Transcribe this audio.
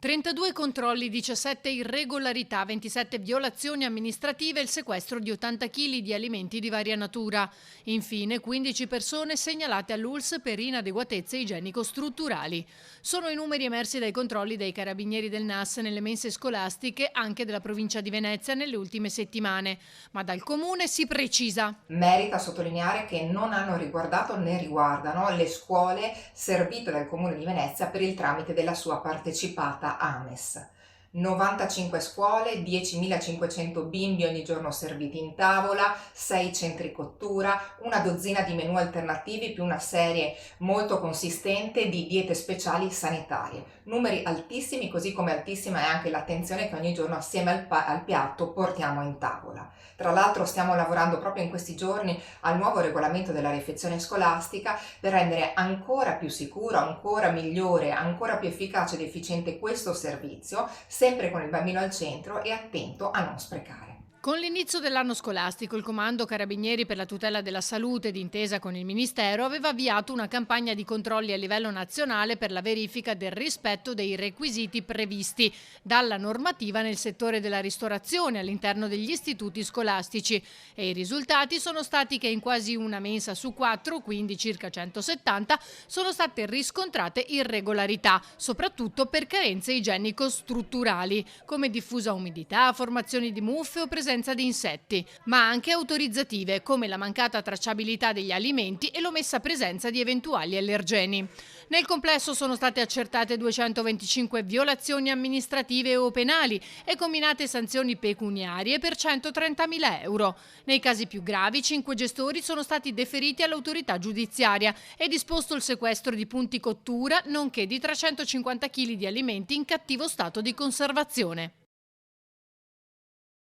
32 controlli, 17 irregolarità, 27 violazioni amministrative e il sequestro di 80 kg di alimenti di varia natura. Infine, 15 persone segnalate all'ULSS per inadeguatezze igienico-strutturali. Sono i numeri emersi dai controlli dei carabinieri del NAS nelle mense scolastiche anche della provincia di Venezia nelle ultime settimane. Ma dal Comune si precisa. Merita sottolineare che non hanno riguardato né riguardano le scuole servite dal Comune di Venezia per il tramite della sua partecipata AMES. 95 scuole, 10.500 bimbi ogni giorno serviti in tavola, 6 centri cottura, una dozzina di menù alternativi più una serie molto consistente di diete speciali sanitarie. Numeri altissimi, così come altissima è anche l'attenzione che ogni giorno assieme al piatto portiamo in tavola. Tra l'altro stiamo lavorando proprio in questi giorni al nuovo regolamento della refezione scolastica per rendere ancora più sicuro, ancora migliore, ancora più efficace ed efficiente questo servizio, sempre con il bambino al centro e attento a non sprecare. Con l'inizio dell'anno scolastico, il Comando Carabinieri per la tutela della salute, d'intesa con il Ministero, aveva avviato una campagna di controlli a livello nazionale per la verifica del rispetto dei requisiti previsti dalla normativa nel settore della ristorazione all'interno degli istituti scolastici. E i risultati sono stati che in quasi una mensa su 4, quindi circa 170, sono state riscontrate irregolarità, soprattutto per carenze igienico-strutturali, come diffusa umidità, formazioni di muffe o presenza di insetti, ma anche autorizzative, come la mancata tracciabilità degli alimenti e l'omessa presenza di eventuali allergeni. Nel complesso sono state accertate 225 violazioni amministrative o penali e comminate sanzioni pecuniarie per 130.000 euro. Nei casi più gravi, 5 gestori sono stati deferiti all'autorità giudiziaria e disposto il sequestro di punti cottura, nonché di 350 kg di alimenti in cattivo stato di conservazione.